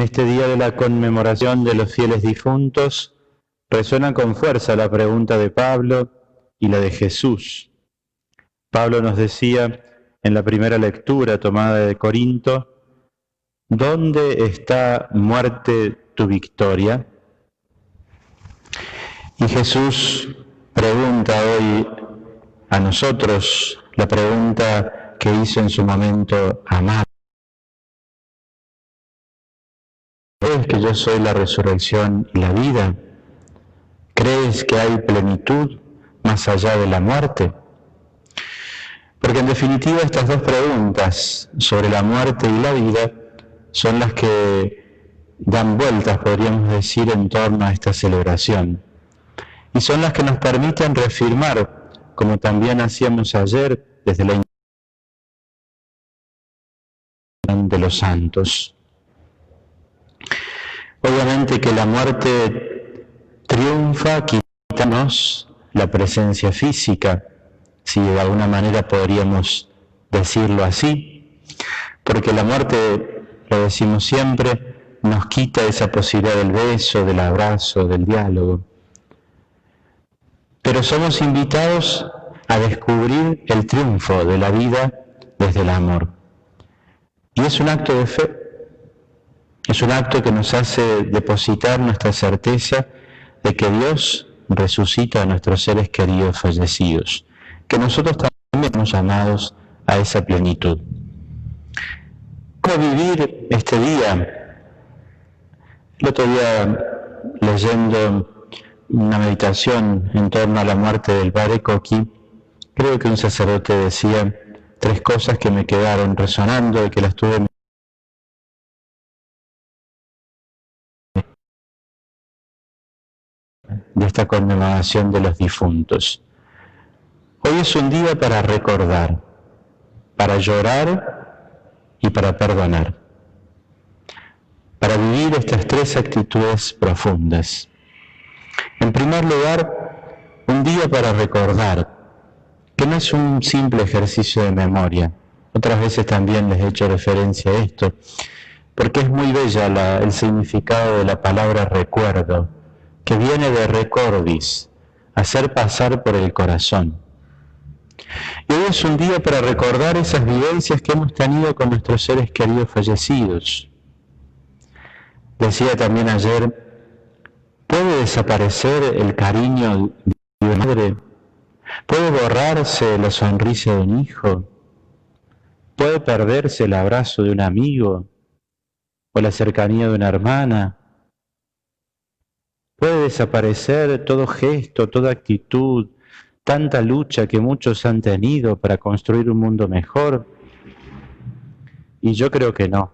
este día de la conmemoración de los fieles difuntos, resuena con fuerza la pregunta de Pablo y la de Jesús. Pablo nos decía en la primera lectura tomada de Corinto, ¿dónde está, muerte, tu victoria? Y Jesús pregunta hoy a nosotros la pregunta que hizo en su momento a Marta. ¿Crees que yo soy la resurrección y la vida? ¿Crees que hay plenitud más allá de la muerte? Porque en definitiva estas dos preguntas sobre la muerte y la vida son las que dan vueltas, podríamos decir, en torno a esta celebración. Y son las que nos permiten reafirmar, como también hacíamos ayer, desde la intención de los santos. Obviamente que la muerte triunfa, quitándonos la presencia física, si de alguna manera podríamos decirlo así, porque la muerte, lo decimos siempre, nos quita esa posibilidad del beso, del abrazo, del diálogo. Pero somos invitados a descubrir el triunfo de la vida desde el amor. Y es un acto de fe, es un acto que nos hace depositar nuestra certeza de que Dios resucita a nuestros seres queridos fallecidos, que nosotros también estamos llamados a esa plenitud. ¿Cómo vivir este día? El otro día, leyendo una meditación en torno a la muerte del padre Coqui, creo que un sacerdote decía 3 cosas que me quedaron resonando y que las tuve de esta conmemoración de los difuntos. Hoy es un día para recordar, para llorar y para perdonar, para vivir estas 3 actitudes profundas. En primer lugar, un día para recordar, que no es un simple ejercicio de memoria. Otras veces también les he hecho referencia a esto, porque es muy bella el significado de la palabra recuerdo, que viene de recordis, hacer pasar por el corazón. Y hoy es un día para recordar esas vivencias que hemos tenido con nuestros seres queridos fallecidos. Decía también ayer, ¿puede desaparecer el cariño de una madre? ¿Puede borrarse la sonrisa de un hijo? ¿Puede perderse el abrazo de un amigo o la cercanía de una hermana? ¿Puede desaparecer todo gesto, toda actitud, tanta lucha que muchos han tenido para construir un mundo mejor? Y yo creo que no.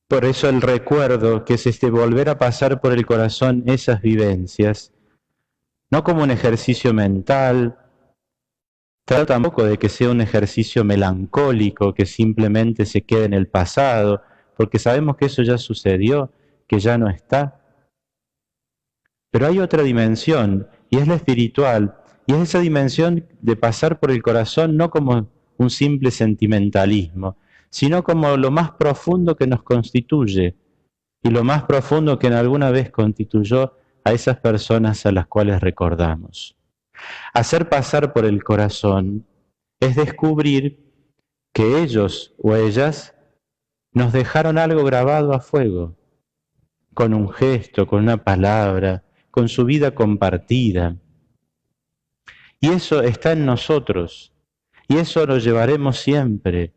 Por eso el recuerdo, que es volver a pasar por el corazón esas vivencias, no como un ejercicio mental, trata tampoco de que sea un ejercicio melancólico que simplemente se quede en el pasado, porque sabemos que eso ya sucedió, que ya no está. Pero hay otra dimensión, y es la espiritual, y es esa dimensión de pasar por el corazón no como un simple sentimentalismo, sino como lo más profundo que nos constituye, y lo más profundo que en alguna vez constituyó a esas personas a las cuales recordamos. Hacer pasar por el corazón es descubrir que ellos o ellas nos dejaron algo grabado a fuego, con un gesto, con una palabra, con su vida compartida. Y eso está en nosotros, y eso lo llevaremos siempre,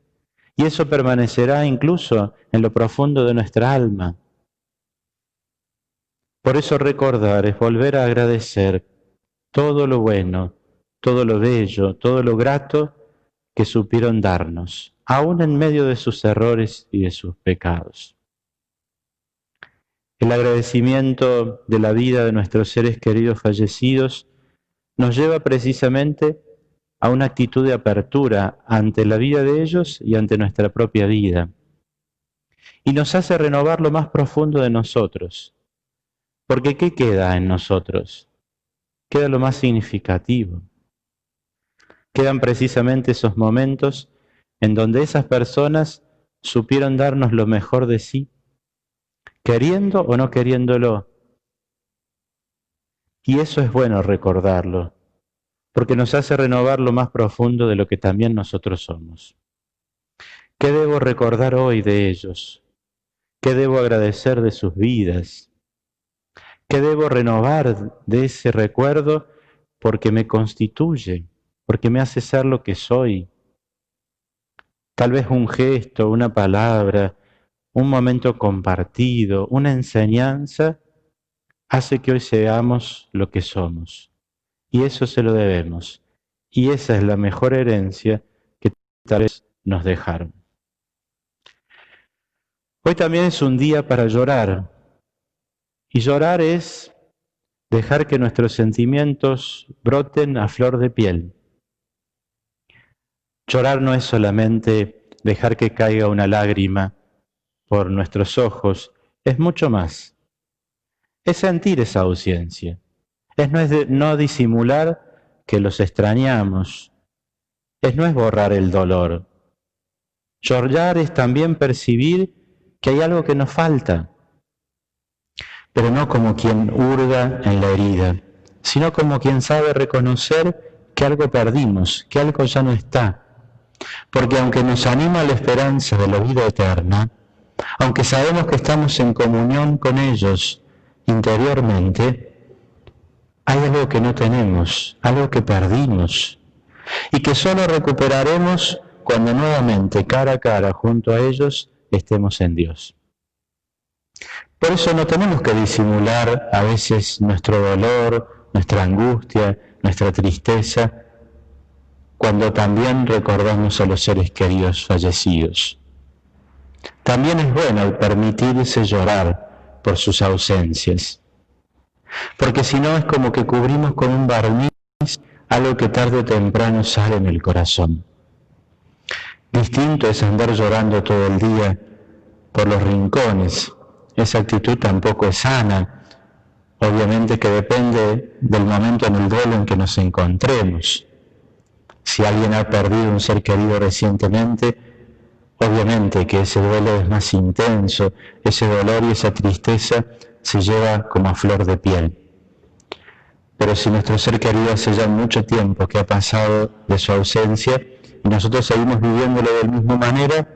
y eso permanecerá incluso en lo profundo de nuestra alma. Por eso recordar es volver a agradecer todo lo bueno, todo lo bello, todo lo grato que supieron darnos, aún en medio de sus errores y de sus pecados. El agradecimiento de la vida de nuestros seres queridos fallecidos nos lleva precisamente a una actitud de apertura ante la vida de ellos y ante nuestra propia vida. Y nos hace renovar lo más profundo de nosotros. Porque ¿qué queda en nosotros? Queda lo más significativo. Quedan precisamente esos momentos en donde esas personas supieron darnos lo mejor de sí, queriendo o no queriéndolo. Y eso es bueno recordarlo, porque nos hace renovar lo más profundo de lo que también nosotros somos. ¿Qué debo recordar hoy de ellos? ¿Qué debo agradecer de sus vidas? ¿Qué debo renovar de ese recuerdo porque me constituye, porque me hace ser lo que soy? Tal vez un gesto, una palabra, un momento compartido, una enseñanza, hace que hoy seamos lo que somos. Y eso se lo debemos. Y esa es la mejor herencia que tal vez nos dejaron. Hoy también es un día para llorar. Y llorar es dejar que nuestros sentimientos broten a flor de piel. Llorar no es solamente dejar que caiga una lágrima por nuestros ojos, es mucho más. Es sentir esa ausencia. No disimular que los extrañamos. No es borrar el dolor. Llorar es también percibir que hay algo que nos falta, pero no como quien hurga en la herida, sino como quien sabe reconocer que algo perdimos, que algo ya no está. Porque aunque nos anima la esperanza de la vida eterna, aunque sabemos que estamos en comunión con ellos interiormente, hay algo que no tenemos, algo que perdimos, y que solo recuperaremos cuando nuevamente, cara a cara, junto a ellos, estemos en Dios. Por eso no tenemos que disimular a veces nuestro dolor, nuestra angustia, nuestra tristeza, cuando también recordamos a los seres queridos fallecidos. También es bueno permitirse llorar por sus ausencias, porque si no es como que cubrimos con un barniz algo que tarde o temprano sale en el corazón. Distinto es andar llorando todo el día por los rincones. Esa actitud tampoco es sana. Obviamente que depende del momento en el duelo en que nos encontremos. Si alguien ha perdido un ser querido recientemente, obviamente que ese duelo es más intenso, ese dolor y esa tristeza se lleva como a flor de piel. Pero si nuestro ser querido hace ya mucho tiempo que ha pasado de su ausencia y nosotros seguimos viviéndolo de la misma manera,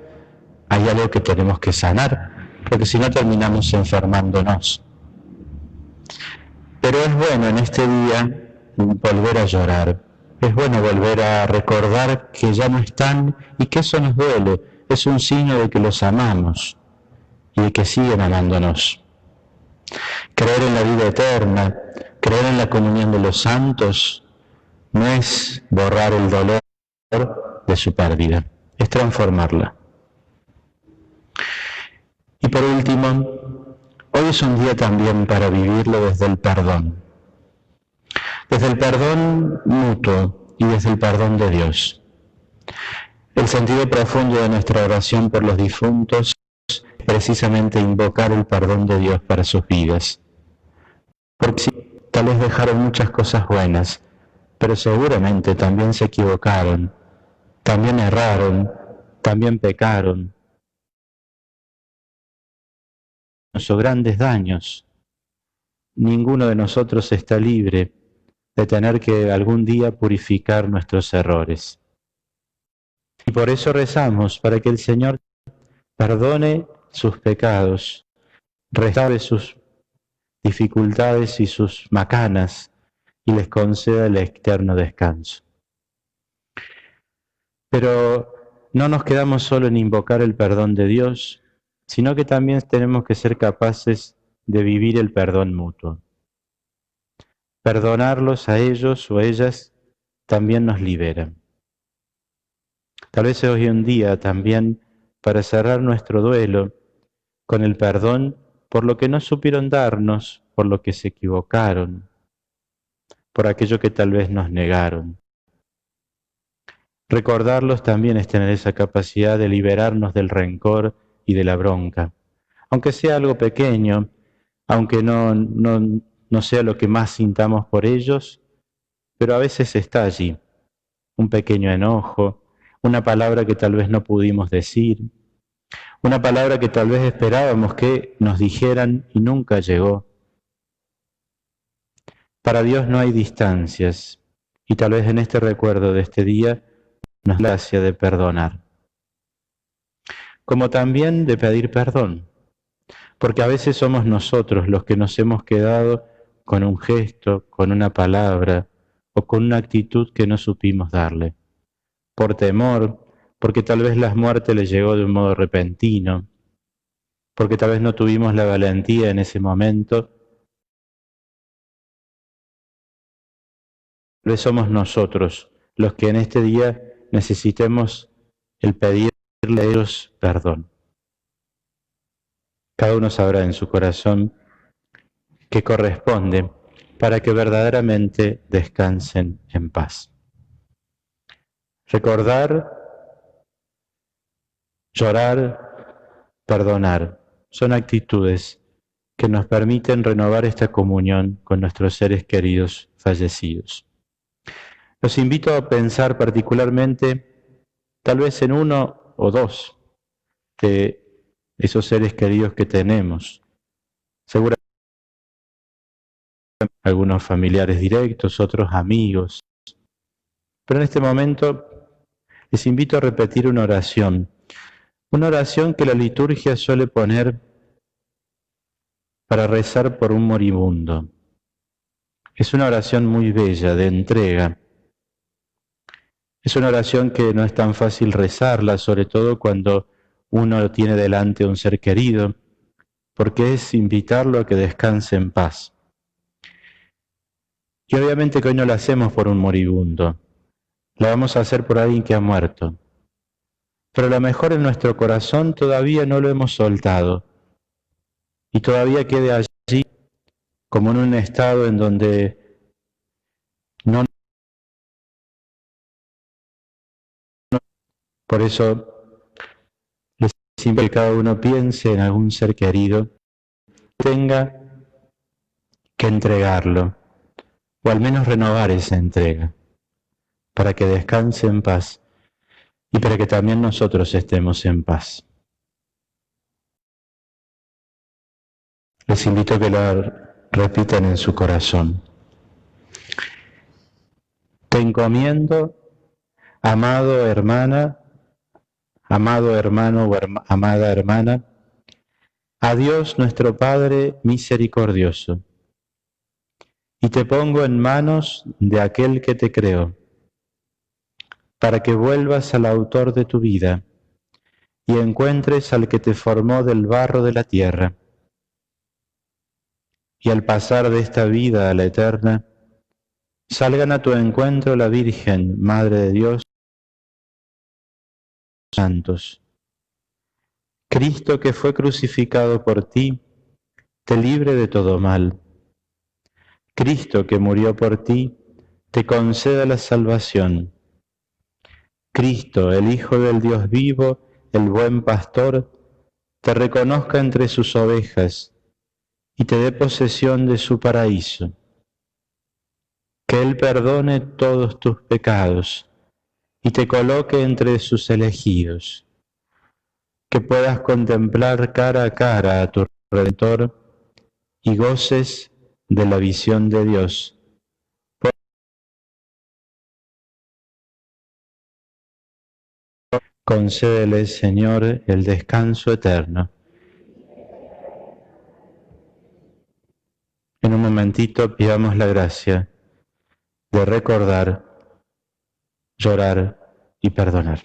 hay algo que tenemos que sanar, porque si no terminamos enfermándonos. Pero es bueno en este día volver a llorar, es bueno volver a recordar que ya no están y que eso nos duele, es un signo de que los amamos y de que siguen amándonos. Creer en la vida eterna, creer en la comunión de los santos, no es borrar el dolor de su pérdida, es transformarla. Y por último, hoy es un día también para vivirlo desde el perdón mutuo y desde el perdón de Dios. El sentido profundo de nuestra oración por los difuntos es precisamente invocar el perdón de Dios para sus vidas. Porque sí, tal vez dejaron muchas cosas buenas, pero seguramente también se equivocaron, también erraron, también pecaron, hizo grandes daños. Ninguno de nosotros está libre de tener que algún día purificar nuestros errores. Y por eso rezamos, para que el Señor perdone sus pecados, restaure sus dificultades y sus macanas, y les conceda el eterno descanso. Pero no nos quedamos solo en invocar el perdón de Dios, sino que también tenemos que ser capaces de vivir el perdón mutuo. Perdonarlos a ellos o ellas también nos libera. Tal vez hoy un día también para cerrar nuestro duelo con el perdón por lo que no supieron darnos, por lo que se equivocaron, por aquello que tal vez nos negaron. Recordarlos también es tener esa capacidad de liberarnos del rencor y de la bronca, aunque sea algo pequeño, aunque no sea lo que más sintamos por ellos, pero a veces está allí, un pequeño enojo, una palabra que tal vez no pudimos decir, Una palabra que tal vez esperábamos que nos dijeran y nunca llegó. Para Dios no hay distancias, y tal vez en este recuerdo de este día nos da la gracia de perdonar, como también de pedir perdón, porque a veces somos nosotros los que nos hemos quedado con un gesto, con una palabra o con una actitud que no supimos darle, por temor, porque tal vez la muerte le llegó de un modo repentino, porque tal vez no tuvimos la valentía en ese momento. Tal vez somos nosotros los que en este día necesitemos el pedirle a ellos perdón. Cada uno sabrá en su corazón qué corresponde para que verdaderamente descansen en paz. Recordar, llorar, perdonar son actitudes que nos permiten renovar esta comunión con nuestros seres queridos fallecidos. Los invito a pensar particularmente, tal vez en uno o dos de esos seres queridos que tenemos. Seguramente algunos familiares directos, otros amigos. Pero en este momento les invito a repetir una oración que la liturgia suele poner para rezar por un moribundo. Es una oración muy bella, de entrega. Es una oración que no es tan fácil rezarla, sobre todo cuando uno tiene delante a un ser querido, porque es invitarlo a que descanse en paz. Y obviamente que hoy no la hacemos por un moribundo, la vamos a hacer por alguien que ha muerto. Pero a lo mejor en nuestro corazón todavía no lo hemos soltado y todavía quede allí como en un estado en donde no. Por eso les invito a que cada uno piense en algún ser querido, tenga que entregarlo, o al menos renovar esa entrega, para que descanse en paz y para que también nosotros estemos en paz. Les invito a que la repitan en su corazón. Te encomiendo, amado hermana, amado hermano o amada hermana, a Dios nuestro Padre misericordioso, y te pongo en manos de aquel que te creó, para que vuelvas al autor de tu vida y encuentres al que te formó del barro de la tierra. Y al pasar de esta vida a la eterna, salgan a tu encuentro la Virgen, Madre de Dios, santos. Cristo que fue crucificado por ti, te libre de todo mal. Cristo que murió por ti, te conceda la salvación. Cristo, el Hijo del Dios vivo, el buen pastor, te reconozca entre sus ovejas y te dé posesión de su paraíso. Que Él perdone todos tus pecados y te coloque entre sus elegidos. Que puedas contemplar cara a cara a tu Redentor y goces de la visión de Dios. Concédele, Señor, el descanso eterno. En un momentito pidamos la gracia de recordar, llorar y perdonar.